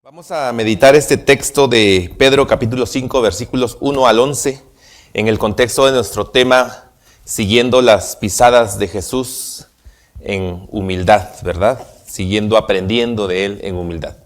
Vamos a meditar este texto de Pedro capítulo 5 versículos 1 al 11 en el contexto de nuestro tema siguiendo las pisadas de Jesús en humildad, ¿verdad? Siguiendo, aprendiendo de Él en humildad.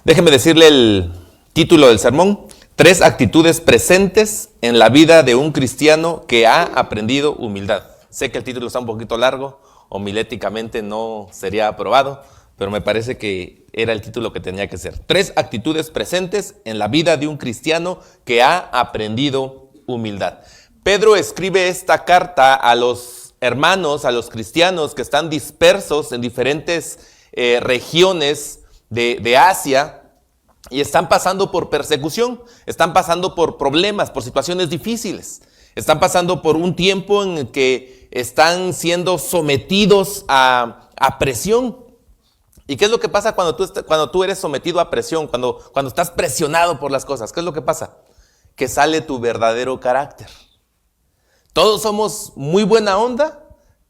Déjeme decirle el título del sermón: 3 actitudes presentes en la vida de un cristiano que ha aprendido humildad. Sé que el título está un poquito largo, homiléticamente no sería aprobado, pero me parece que era el título que tenía que ser. 3 actitudes presentes en la vida de un cristiano que ha aprendido humildad. Pedro escribe esta carta a los hermanos, a los cristianos que están dispersos en diferentes regiones de Asia y están pasando por persecución, están pasando por problemas, por situaciones difíciles. Están pasando por un tiempo en el que están siendo sometidos a presión. ¿Y qué es lo que pasa cuando tú eres sometido a presión, cuando estás presionado por las cosas? ¿Qué es lo que pasa? Que sale tu verdadero carácter. Todos somos muy buena onda,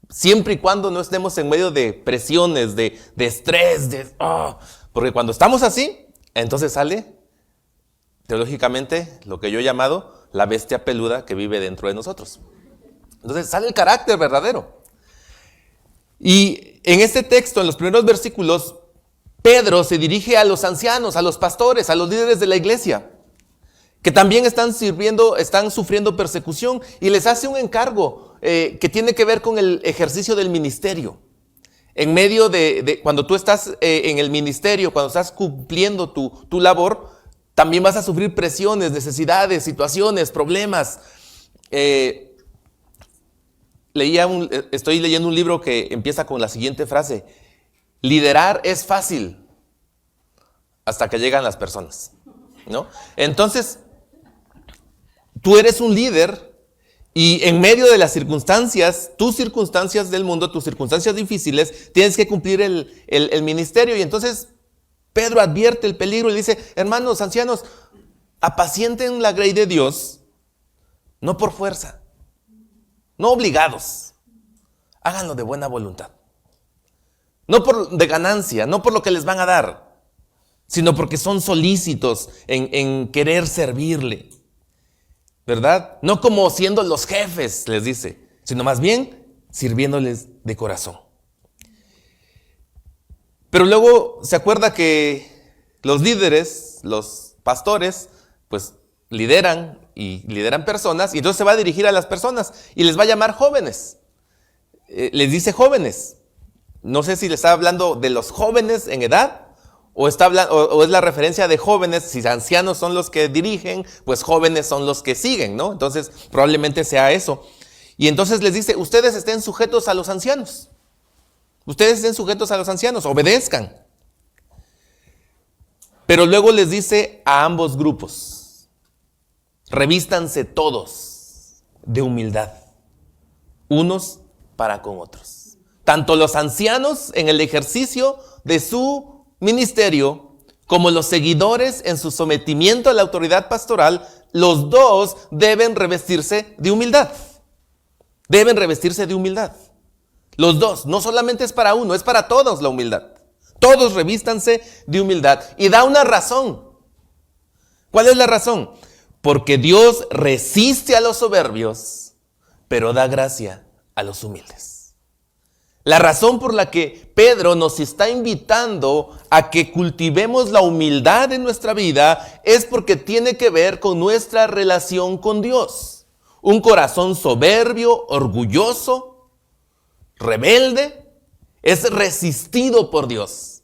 siempre y cuando no estemos en medio de presiones, de estrés, porque cuando estamos así, entonces sale, teológicamente, lo que yo he llamado la bestia peluda que vive dentro de nosotros. Entonces sale el carácter verdadero. Y en este texto, en los primeros versículos, Pedro se dirige a los ancianos, a los pastores, a los líderes de la iglesia, que también están sufriendo persecución, y les hace un encargo que tiene que ver con el ejercicio del ministerio. En medio de cuando tú estás en el ministerio, cuando estás cumpliendo tu labor, también vas a sufrir presiones, necesidades, situaciones, problemas. Estoy leyendo un libro que empieza con la siguiente frase: liderar es fácil hasta que llegan las personas, ¿no? Entonces, tú eres un líder y en medio de las circunstancias, tus circunstancias del mundo, tus circunstancias difíciles, tienes que cumplir el ministerio. Y entonces Pedro advierte el peligro y dice: hermanos, ancianos, apacienten la grey de Dios, no por fuerza, no obligados, háganlo de buena voluntad. No de ganancia, no por lo que les van a dar, sino porque son solícitos en querer servirle, ¿verdad? No como siendo los jefes, les dice, sino más bien sirviéndoles de corazón. Pero luego se acuerda que los líderes, los pastores, pues lideran personas, y entonces se va a dirigir a las personas y les va a llamar jóvenes. Les dice jóvenes. No sé si le está hablando de los jóvenes en edad o es la referencia de jóvenes. Si ancianos son los que dirigen, pues jóvenes son los que siguen, ¿no? Entonces probablemente sea eso. Y entonces les dice: ustedes estén sujetos a los ancianos. Ustedes estén sujetos a los ancianos, obedezcan. Pero luego les dice a ambos grupos: revístanse todos de humildad, unos para con otros. Tanto los ancianos en el ejercicio de su ministerio, como los seguidores en su sometimiento a la autoridad pastoral, los dos deben revestirse de humildad. Deben revestirse de humildad. Los dos, no solamente es para uno, es para todos la humildad. Todos revístanse de humildad. Y da una razón. ¿Cuál es la razón? Porque Dios resiste a los soberbios, pero da gracia a los humildes. La razón por la que Pedro nos está invitando a que cultivemos la humildad en nuestra vida es porque tiene que ver con nuestra relación con Dios. Un corazón soberbio, orgulloso, rebelde, es resistido por Dios.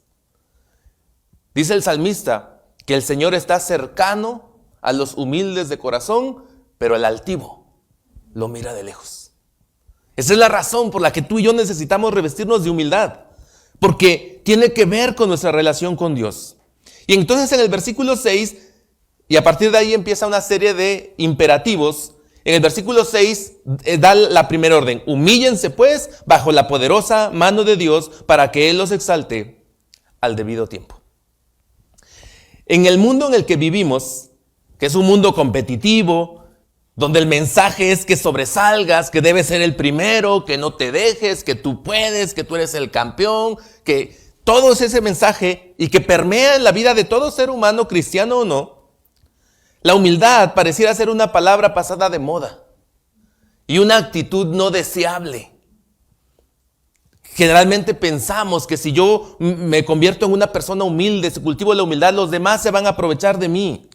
Dice el salmista que el Señor está cercano a los humildes de corazón, pero el altivo lo mira de lejos. Esa es la razón por la que tú y yo necesitamos revestirnos de humildad, porque tiene que ver con nuestra relación con Dios. Y entonces en el versículo 6, y a partir de ahí empieza una serie de imperativos. En el versículo 6 da la primera orden: humíllense pues bajo la poderosa mano de Dios para que Él los exalte al debido tiempo. En el mundo en el que vivimos, que es un mundo competitivo, donde el mensaje es que sobresalgas, que debes ser el primero, que no te dejes, que tú puedes, que tú eres el campeón, que todo es ese mensaje y que permea en la vida de todo ser humano, cristiano o no, la humildad pareciera ser una palabra pasada de moda y una actitud no deseable. Generalmente pensamos que si yo me convierto en una persona humilde, si cultivo la humildad, los demás se van a aprovechar de mí.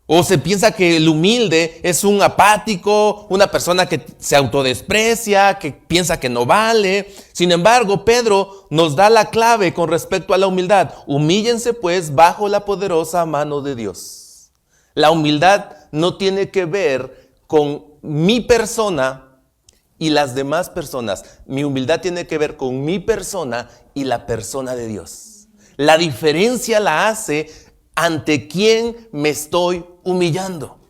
O se piensa que el humilde es un apático, una persona que se autodesprecia, que piensa que no vale. Sin embargo, Pedro nos da la clave con respecto a la humildad. Humíllense pues bajo la poderosa mano de Dios. La humildad no tiene que ver con mi persona y las demás personas. Mi humildad tiene que ver con mi persona y la persona de Dios. La diferencia la hace ante quién me estoy humillando.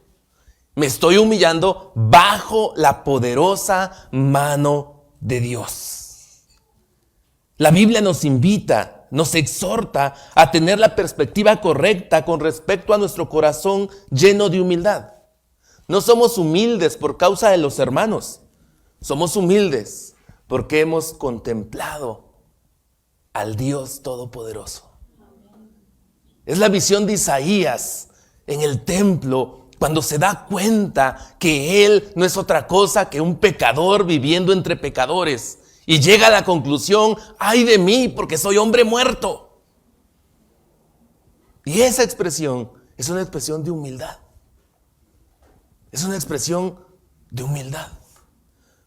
Me estoy humillando bajo la poderosa mano de Dios. La Biblia nos invita, nos exhorta a tener la perspectiva correcta con respecto a nuestro corazón lleno de humildad. No somos humildes por causa de los hermanos. Somos humildes porque hemos contemplado al Dios Todopoderoso. Es la visión de Isaías en el templo cuando se da cuenta que él no es otra cosa que un pecador viviendo entre pecadores y llega a la conclusión: ¡ay de mí, porque soy hombre muerto! Y esa expresión es una expresión de humildad. Es una expresión de humildad.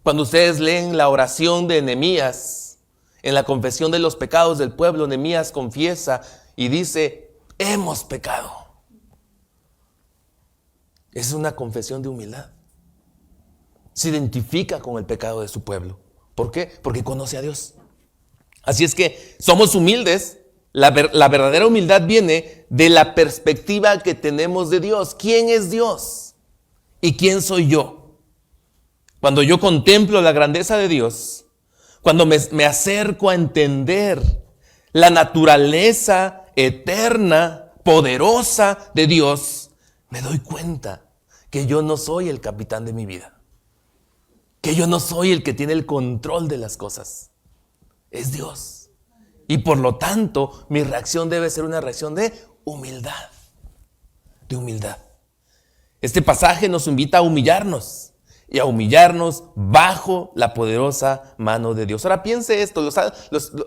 Cuando ustedes leen la oración de Nehemías, en la confesión de los pecados del pueblo, Nehemías confiesa y dice: hemos pecado. Es una confesión de humildad. Se identifica con el pecado de su pueblo. ¿Por qué? Porque conoce a Dios. Así es que somos humildes. La verdadera humildad viene de la perspectiva que tenemos de Dios. ¿Quién es Dios? ¿Y quién soy yo? Cuando yo contemplo la grandeza de Dios, cuando me acerco a entender la naturaleza eterna, poderosa de Dios, me doy cuenta que yo no soy el capitán de mi vida, que yo no soy el que tiene el control de las cosas. Es Dios. Y por lo tanto, mi reacción debe ser una reacción de humildad. De humildad. Este pasaje nos invita a humillarnos y a humillarnos bajo la poderosa mano de Dios. Ahora piense esto,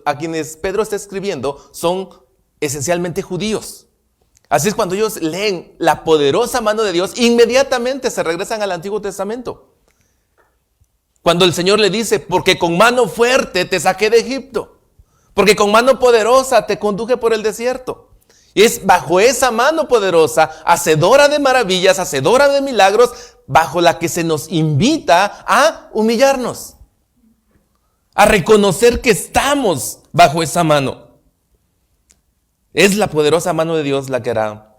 a quienes Pedro está escribiendo son esencialmente judíos. Así es, cuando ellos leen la poderosa mano de Dios, inmediatamente se regresan al Antiguo Testamento. Cuando el Señor le dice: porque con mano fuerte te saqué de Egipto, porque con mano poderosa te conduje por el desierto. Y es bajo esa mano poderosa, hacedora de maravillas, hacedora de milagros, bajo la que se nos invita a humillarnos, a reconocer que estamos bajo esa mano. Es la poderosa mano de Dios la que hará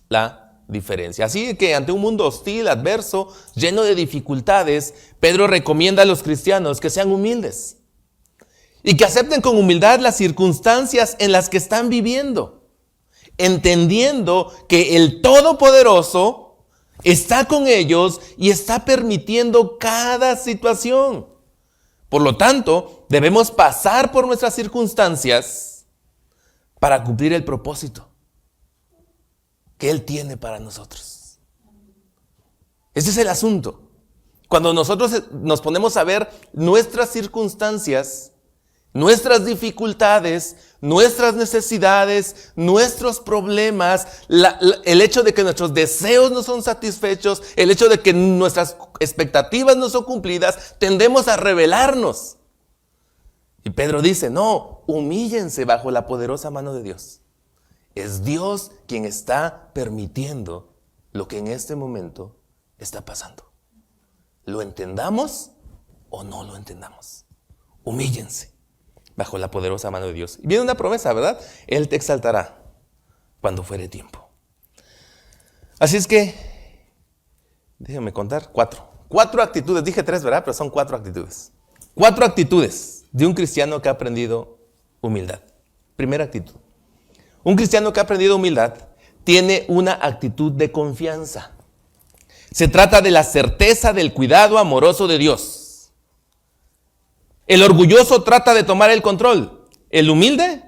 la diferencia. Así que ante un mundo hostil, adverso, lleno de dificultades, Pedro recomienda a los cristianos que sean humildes y que acepten con humildad las circunstancias en las que están viviendo, entendiendo que el Todopoderoso está con ellos y está permitiendo cada situación. Por lo tanto, debemos pasar por nuestras circunstancias para cumplir el propósito que Él tiene para nosotros. Ese es el asunto. Cuando nosotros nos ponemos a ver nuestras circunstancias, nuestras dificultades, nuestras necesidades, nuestros problemas, el hecho de que nuestros deseos no son satisfechos, el hecho de que nuestras expectativas no son cumplidas, tendemos a rebelarnos. Y Pedro dice: no, humíllense bajo la poderosa mano de Dios. Es Dios quien está permitiendo lo que en este momento está pasando. ¿Lo entendamos o no lo entendamos? Humíllense bajo la poderosa mano de Dios. Y viene una promesa, ¿verdad? Él te exaltará cuando fuere tiempo. Así es que, déjenme contar, 4 actitudes. Dije 3, ¿verdad? Pero son 4 actitudes. 4 actitudes de un cristiano que ha aprendido humildad. Primera actitud. Un cristiano que ha aprendido humildad tiene una actitud de confianza. Se trata de la certeza del cuidado amoroso de Dios. El orgulloso trata de tomar el control. El humilde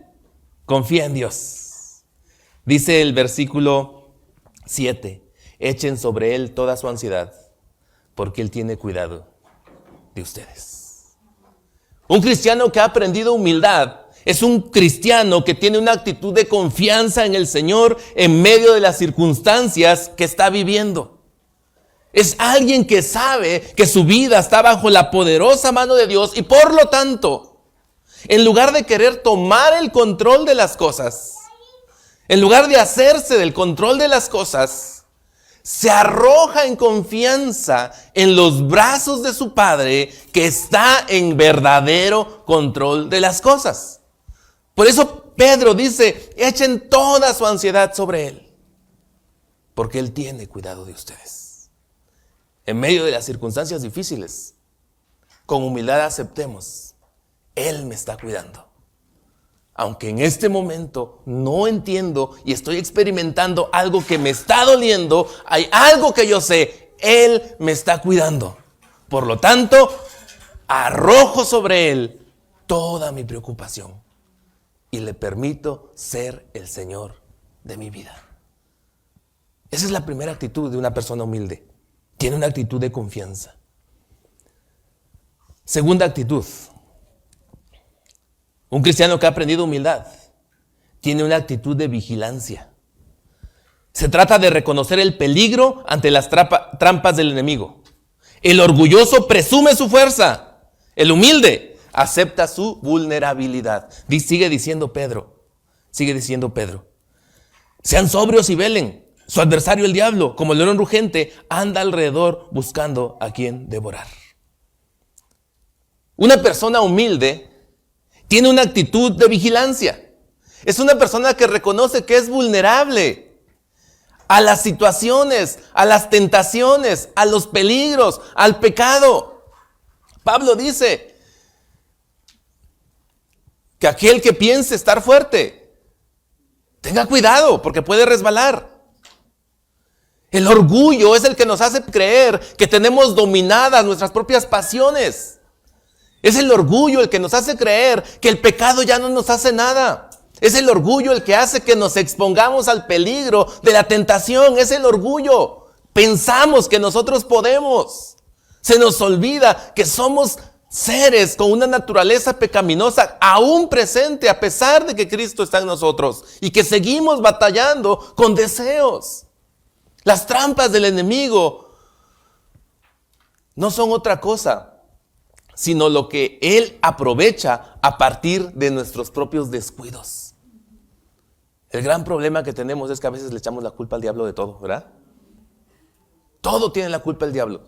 confía en Dios. Dice el versículo 7, echen sobre Él toda su ansiedad, porque Él tiene cuidado de ustedes. Un cristiano que ha aprendido humildad es un cristiano que tiene una actitud de confianza en el Señor en medio de las circunstancias que está viviendo. Es alguien que sabe que su vida está bajo la poderosa mano de Dios y por lo tanto, en lugar de querer tomar el control de las cosas, en lugar de hacerse del control de las cosas, se arroja en confianza en los brazos de su Padre que está en verdadero control de las cosas. Por eso Pedro dice, echen toda su ansiedad sobre Él, porque Él tiene cuidado de ustedes. En medio de las circunstancias difíciles, con humildad aceptemos, Él me está cuidando. Aunque en este momento no entiendo y estoy experimentando algo que me está doliendo, hay algo que yo sé, Él me está cuidando. Por lo tanto, arrojo sobre Él toda mi preocupación y le permito ser el Señor de mi vida. Esa es la primera actitud de una persona humilde. Tiene una actitud de confianza. Segunda actitud. Un cristiano que ha aprendido humildad tiene una actitud de vigilancia. Se trata de reconocer el peligro ante las trampas del enemigo. El orgulloso presume su fuerza. El humilde acepta su vulnerabilidad. Sigue diciendo Pedro. Sean sobrios y velen. Su adversario el diablo, como león rugente, anda alrededor buscando a quien devorar. Una persona humilde tiene una actitud de vigilancia. Es una persona que reconoce que es vulnerable a las situaciones, a las tentaciones, a los peligros, al pecado. Pablo dice que aquel que piense estar fuerte, tenga cuidado porque puede resbalar. El orgullo es el que nos hace creer que tenemos dominadas nuestras propias pasiones. Es el orgullo el que nos hace creer que el pecado ya no nos hace nada. Es el orgullo el que hace que nos expongamos al peligro de la tentación. Es el orgullo. Pensamos que nosotros podemos. Se nos olvida que somos seres con una naturaleza pecaminosa aún presente a pesar de que Cristo está en nosotros y que seguimos batallando con deseos. Las trampas del enemigo no son otra cosa sino lo que él aprovecha a partir de nuestros propios descuidos. El gran problema que tenemos es que a veces le echamos la culpa al diablo de todo, ¿verdad? Todo tiene la culpa el diablo.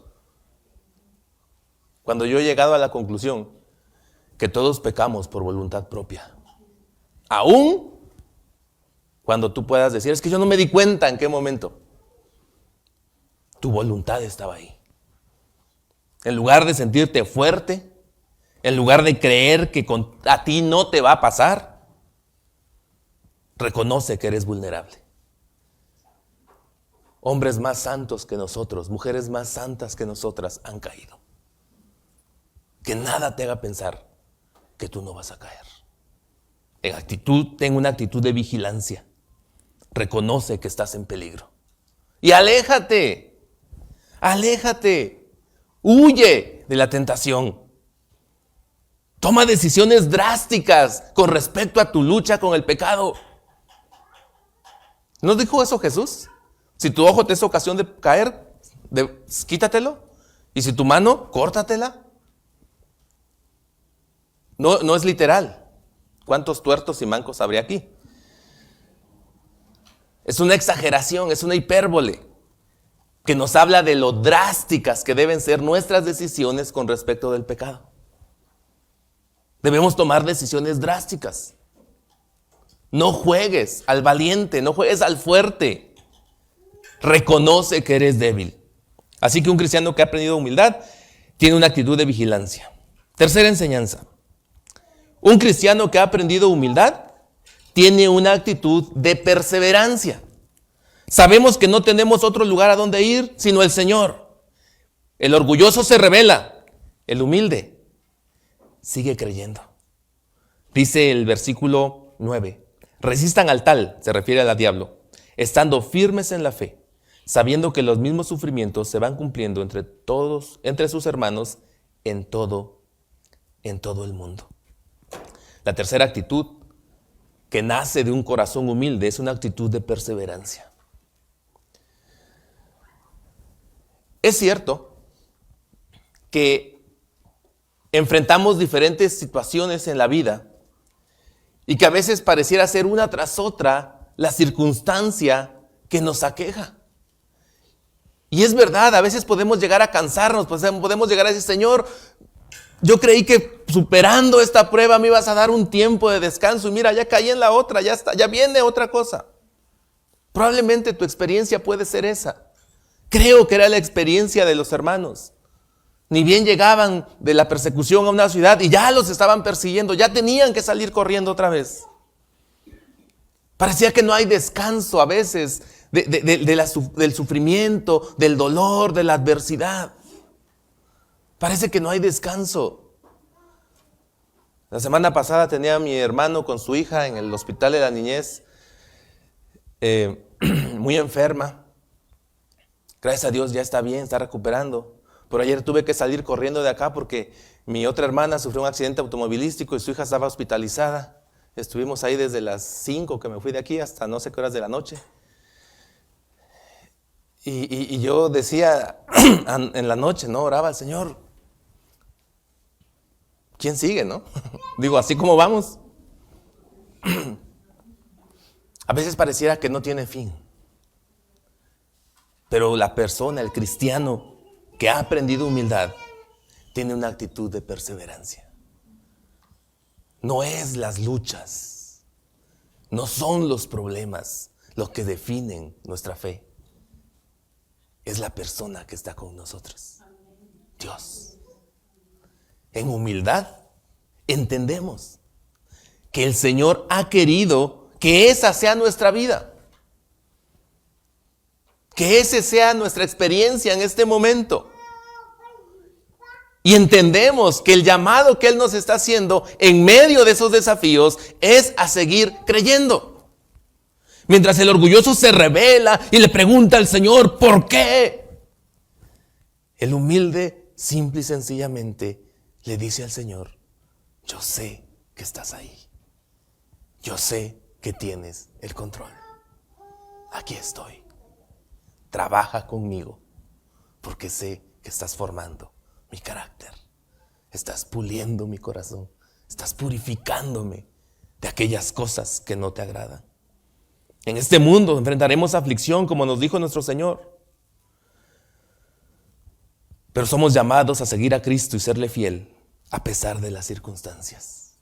Cuando yo he llegado a la conclusión que todos pecamos por voluntad propia, aún cuando tú puedas decir, es que yo no me di cuenta en qué momento. Tu voluntad estaba ahí. En lugar de sentirte fuerte, en lugar de creer que a ti no te va a pasar, reconoce que eres vulnerable. Hombres más santos que nosotros, mujeres más santas que nosotras han caído. Que nada te haga pensar que tú no vas a caer. Ten una actitud de vigilancia. Reconoce que estás en peligro. Y aléjate. Huye de la tentación. Toma decisiones drásticas con respecto a tu lucha con el pecado. ¿No dijo eso Jesús? Si tu ojo te es ocasión de caer, quítatelo. Y si tu mano, córtatela. No es literal. ¿Cuántos tuertos y mancos habría aquí? Es una exageración, es una hipérbole que nos habla de lo drásticas que deben ser nuestras decisiones con respecto del pecado. Debemos tomar decisiones drásticas. No juegues al valiente, no juegues al fuerte. Reconoce que eres débil. Así que un cristiano que ha aprendido humildad tiene una actitud de vigilancia. Tercera enseñanza. Un cristiano que ha aprendido humildad tiene una actitud de perseverancia. Sabemos que no tenemos otro lugar a donde ir sino el Señor. El orgulloso se rebela, el humilde sigue creyendo. Dice el versículo 9, resistan al tal, se refiere al diablo, estando firmes en la fe, sabiendo que los mismos sufrimientos se van cumpliendo entre sus hermanos en todo el mundo. La tercera actitud que nace de un corazón humilde es una actitud de perseverancia. Es cierto que enfrentamos diferentes situaciones en la vida y que a veces pareciera ser una tras otra la circunstancia que nos aqueja. Y es verdad, a veces podemos llegar a cansarnos, podemos llegar a decir, Señor, yo creí que superando esta prueba me ibas a dar un tiempo de descanso y mira, ya caí en la otra, ya viene otra cosa. Probablemente tu experiencia puede ser esa. Creo que era la experiencia de los hermanos. Ni bien llegaban de la persecución a una ciudad y ya los estaban persiguiendo, ya tenían que salir corriendo otra vez. Parecía que no hay descanso a veces del sufrimiento, del dolor, de la adversidad. Parece que no hay descanso. La semana pasada tenía a mi hermano con su hija en el hospital de la niñez, muy enferma. Gracias a Dios ya está bien, está recuperando. Pero ayer tuve que salir corriendo de acá porque mi otra hermana sufrió un accidente automovilístico y su hija estaba hospitalizada. Estuvimos ahí desde las 5 que me fui de aquí hasta no sé qué horas de la noche. Y yo decía en la noche, ¿no? Oraba al Señor. ¿Quién sigue, no? Digo, así como vamos. A veces pareciera que no tiene fin. Pero la persona, el cristiano que ha aprendido humildad, tiene una actitud de perseverancia. No es las luchas, no son los problemas los que definen nuestra fe. Es la persona que está con nosotros, Dios. En humildad entendemos que el Señor ha querido que esa sea nuestra vida, que esa sea nuestra experiencia en este momento. Y entendemos que el llamado que Él nos está haciendo en medio de esos desafíos es a seguir creyendo. Mientras el orgulloso se revela y le pregunta al Señor, ¿por qué? El humilde, simple y sencillamente, le dice al Señor, yo sé que estás ahí. Yo sé que tienes el control. Aquí estoy. Trabaja conmigo, porque sé que estás formando mi carácter. Estás puliendo mi corazón. Estás purificándome de aquellas cosas que no te agradan. En este mundo enfrentaremos aflicción, como nos dijo nuestro Señor. Pero somos llamados a seguir a Cristo y serle fiel a pesar de las circunstancias.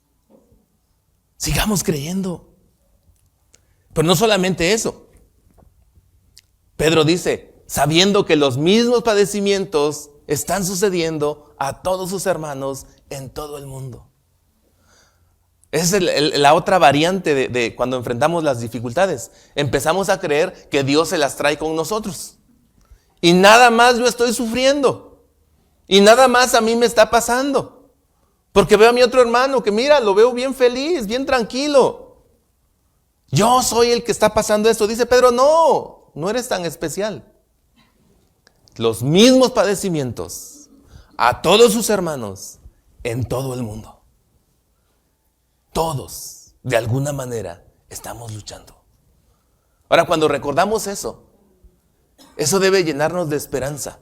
Sigamos creyendo. Pero no solamente eso. Pedro dice, sabiendo que los mismos padecimientos están sucediendo a todos sus hermanos en todo el mundo. Esa es la otra variante de cuando enfrentamos las dificultades. Empezamos a creer que Dios se las trae con nosotros. Y nada más yo estoy sufriendo. Y nada más a mí me está pasando. Porque veo a mi otro hermano que mira, lo veo bien feliz, bien tranquilo. Yo soy el que está pasando esto. Dice Pedro, no eres tan especial. Los mismos padecimientos a todos sus hermanos en todo el mundo. Todos, de alguna manera, estamos luchando. Ahora, cuando recordamos eso debe llenarnos de esperanza.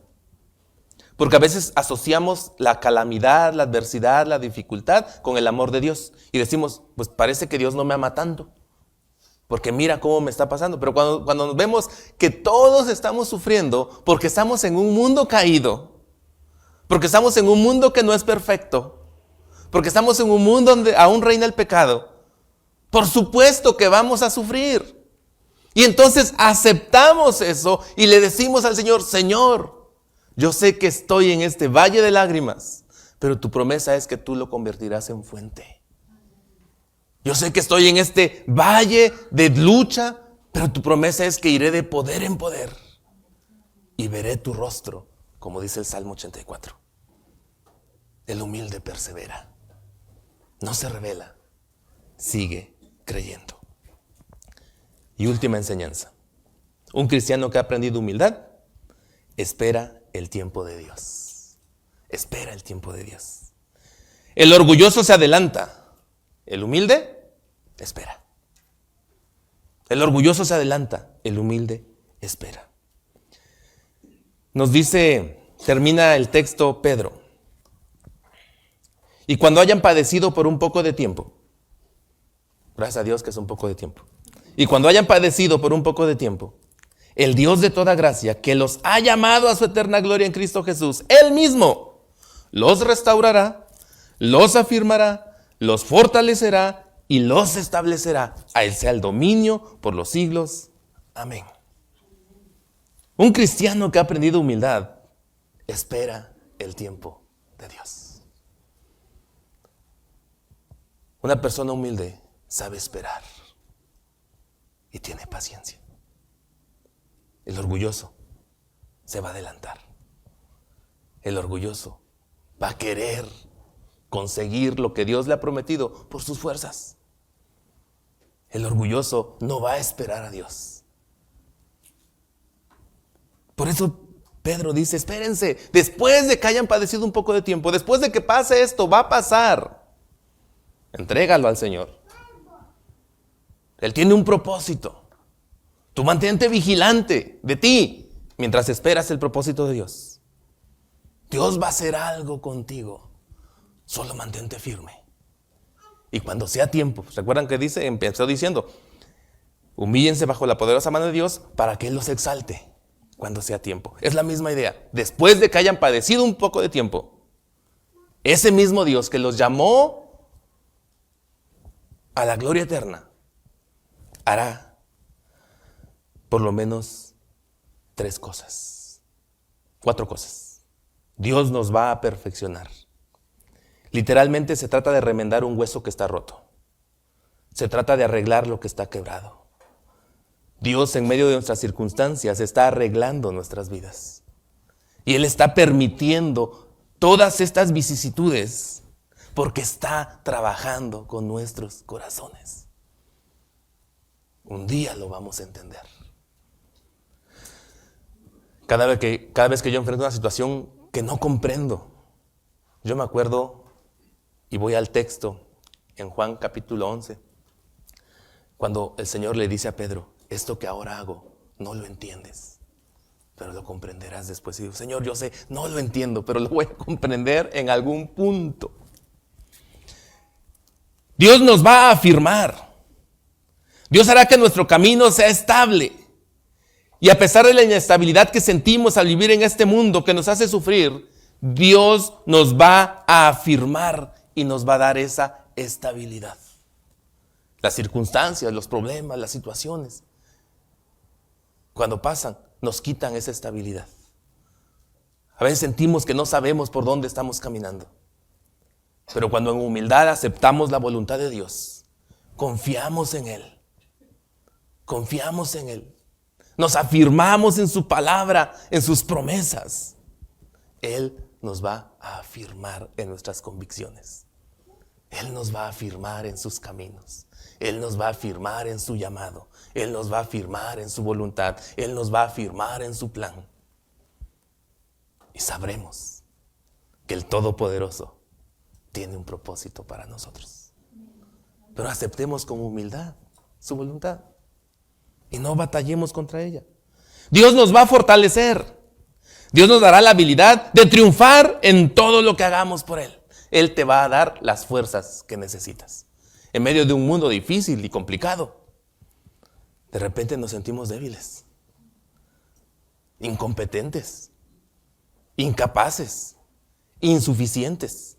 Porque a veces asociamos la calamidad, la adversidad, la dificultad con el amor de Dios. Y decimos, pues parece que Dios no me ama tanto. Porque mira cómo me está pasando. Pero cuando nos vemos que todos estamos sufriendo porque estamos en un mundo caído, porque estamos en un mundo que no es perfecto, porque estamos en un mundo donde aún reina el pecado, por supuesto que vamos a sufrir. Y entonces aceptamos eso y le decimos al Señor, Señor, yo sé que estoy en este valle de lágrimas, pero tu promesa es que tú lo convertirás en fuente. Yo sé que estoy en este valle de lucha, pero tu promesa es que iré de poder en poder y veré tu rostro, como dice el Salmo 84. El humilde persevera, no se revela, sigue creyendo. Y última enseñanza. Un cristiano que ha aprendido humildad espera el tiempo de Dios. Espera el tiempo de Dios. El orgulloso se adelanta. El humilde espera. El orgulloso se adelanta. El humilde espera. Nos dice, termina el texto Pedro. Y cuando hayan padecido por un poco de tiempo, gracias a Dios que es un poco de tiempo. Y cuando hayan padecido por un poco de tiempo, el Dios de toda gracia, que los ha llamado a su eterna gloria en Cristo Jesús, Él mismo los restaurará, los afirmará, los fortalecerá y los establecerá. A Él sea el dominio por los siglos. Amén. Un cristiano que ha aprendido humildad espera el tiempo de Dios. Una persona humilde sabe esperar y tiene paciencia. El orgulloso se va a adelantar. El orgulloso va a querer conseguir lo que Dios le ha prometido por sus fuerzas. El orgulloso no va a esperar a Dios. Por eso Pedro dice, espérense, después de que hayan padecido un poco de tiempo, después de que pase esto, va a pasar. Entrégalo al Señor. Él tiene un propósito. Tú mantente vigilante de ti mientras esperas el propósito de Dios. Dios va a hacer algo contigo. Solo mantente firme. Y cuando sea tiempo, ¿recuerdan que empezó diciendo, humíllense bajo la poderosa mano de Dios para que Él los exalte cuando sea tiempo? Es la misma idea. Después de que hayan padecido un poco de tiempo, ese mismo Dios que los llamó a la gloria eterna, hará por lo menos 4 cosas. Dios nos va a perfeccionar. Literalmente se trata de remendar un hueso que está roto. Se trata de arreglar lo que está quebrado. Dios en medio de nuestras circunstancias está arreglando nuestras vidas. Y Él está permitiendo todas estas vicisitudes porque está trabajando con nuestros corazones. Un día lo vamos a entender. Cada vez que yo enfrento una situación que no comprendo, yo me acuerdo y voy al texto en Juan capítulo 11, cuando el Señor le dice a Pedro, esto que ahora hago no lo entiendes, pero lo comprenderás después. Y digo, Señor, yo sé, no lo entiendo, pero lo voy a comprender en algún punto. Dios nos va a afirmar. Dios hará que nuestro camino sea estable. Y a pesar de la inestabilidad que sentimos al vivir en este mundo que nos hace sufrir, Dios nos va a afirmar y nos va a dar esa estabilidad. Las circunstancias, los problemas, las situaciones, cuando pasan, nos quitan esa estabilidad. A veces sentimos que no sabemos por dónde estamos caminando. Pero cuando en humildad aceptamos la voluntad de Dios, confiamos en Él. Confiamos en Él. Nos afirmamos en su palabra, en sus promesas. Él nos va a afirmar en nuestras convicciones. Él nos va a afirmar en sus caminos. Él nos va a afirmar en su llamado. Él nos va a afirmar en su voluntad. Él nos va a afirmar en su plan. Y sabremos que el Todopoderoso tiene un propósito para nosotros. Pero aceptemos con humildad su voluntad. Y no batallemos contra ella. Dios nos va a fortalecer. Dios nos dará la habilidad de triunfar en todo lo que hagamos por Él. Él te va a dar las fuerzas que necesitas. En medio de un mundo difícil y complicado, de repente nos sentimos débiles, incompetentes, incapaces, insuficientes.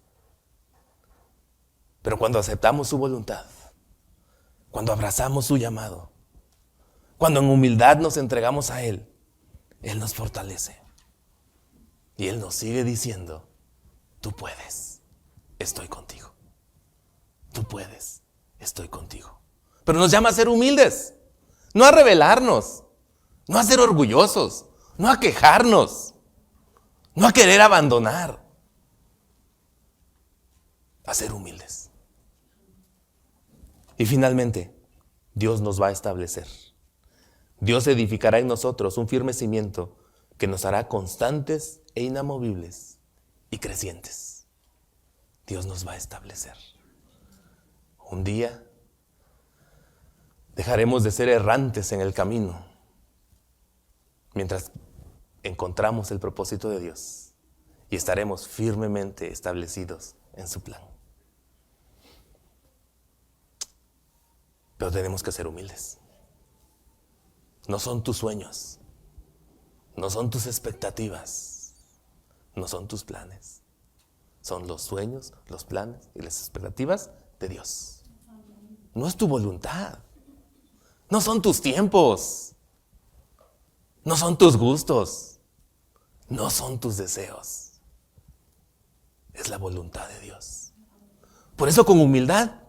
Pero cuando aceptamos su voluntad, cuando abrazamos su llamado, cuando en humildad nos entregamos a Él, Él nos fortalece. Y Él nos sigue diciendo, tú puedes, estoy contigo. Tú puedes, estoy contigo. Pero nos llama a ser humildes, no a rebelarnos, no a ser orgullosos, no a quejarnos, no a querer abandonar, a ser humildes. Y finalmente, Dios nos va a establecer. Dios edificará en nosotros un firme cimiento que nos hará constantes e inamovibles y crecientes. Dios nos va a establecer. Un día dejaremos de ser errantes en el camino mientras encontramos el propósito de Dios y estaremos firmemente establecidos en su plan. Pero tenemos que ser humildes. No son tus sueños, no son tus expectativas, no son tus planes. Son los sueños, los planes y las expectativas de Dios. No es tu voluntad, no son tus tiempos, no son tus gustos, no son tus deseos. Es la voluntad de Dios. Por eso, con humildad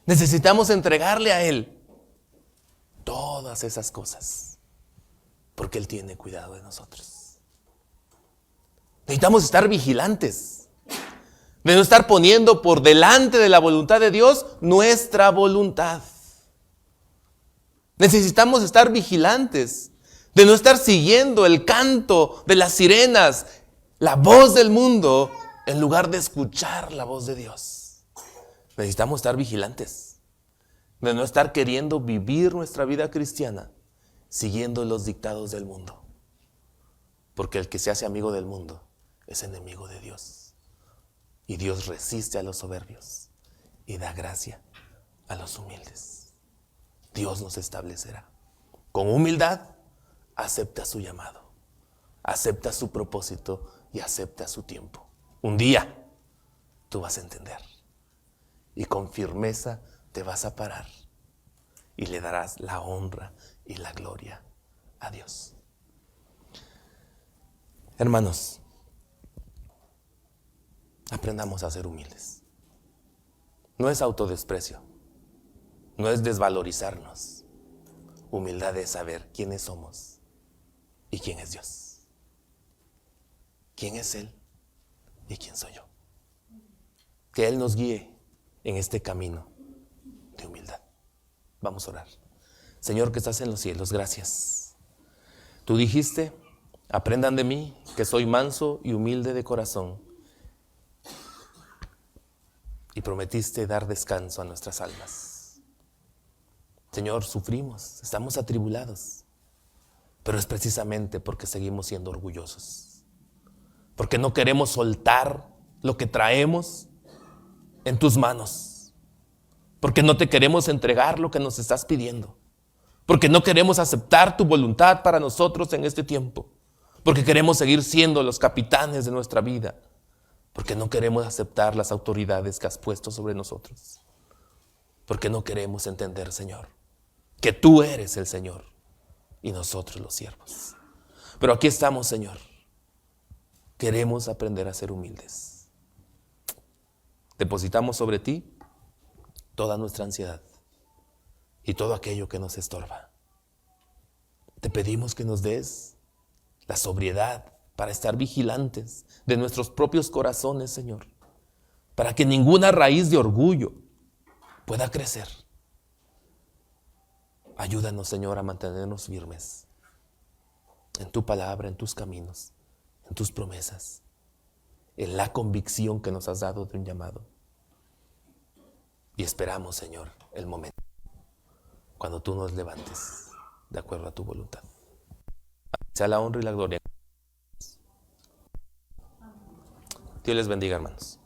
necesitamos entregarle a Él todas esas cosas, porque Él tiene cuidado de nosotros. Necesitamos estar vigilantes, de no estar poniendo por delante de la voluntad de Dios nuestra voluntad. Necesitamos estar vigilantes, de no estar siguiendo el canto de las sirenas, la voz del mundo, en lugar de escuchar la voz de Dios. Necesitamos estar vigilantes, de no estar queriendo vivir nuestra vida cristiana siguiendo los dictados del mundo. Porque el que se hace amigo del mundo es enemigo de Dios. Y Dios resiste a los soberbios y da gracia a los humildes. Dios nos establecerá. Con humildad, acepta su llamado, acepta su propósito y acepta su tiempo. Un día tú vas a entender y con firmeza te vas a parar y le darás la honra y la gloria a Dios. Hermanos, aprendamos a ser humildes. No es autodesprecio, no es desvalorizarnos. Humildad es saber quiénes somos y quién es Dios. ¿Quién es Él y quién soy yo? Que Él nos guíe en este camino de humildad. Vamos a orar. Señor que estás en los cielos, gracias. Tú dijiste, aprendan de mí que soy manso y humilde de corazón. Y prometiste dar descanso a nuestras almas. Señor, sufrimos, estamos atribulados, pero es precisamente porque seguimos siendo orgullosos, porque no queremos soltar lo que traemos en tus manos, porque no te queremos entregar lo que nos estás pidiendo, porque no queremos aceptar tu voluntad para nosotros en este tiempo, porque queremos seguir siendo los capitanes de nuestra vida, porque no queremos aceptar las autoridades que has puesto sobre nosotros, porque no queremos entender, Señor, que tú eres el Señor y nosotros los siervos. Pero aquí estamos, Señor. Queremos aprender a ser humildes. Depositamos sobre ti toda nuestra ansiedad y todo aquello que nos estorba. Te pedimos que nos des la sobriedad para estar vigilantes de nuestros propios corazones, Señor, para que ninguna raíz de orgullo pueda crecer. Ayúdanos, Señor, a mantenernos firmes en tu palabra, en tus caminos, en tus promesas, en la convicción que nos has dado de un llamado. Y esperamos, Señor, el momento cuando tú nos levantes de acuerdo a tu voluntad. Sea la honra y la gloria. Dios les bendiga, hermanos.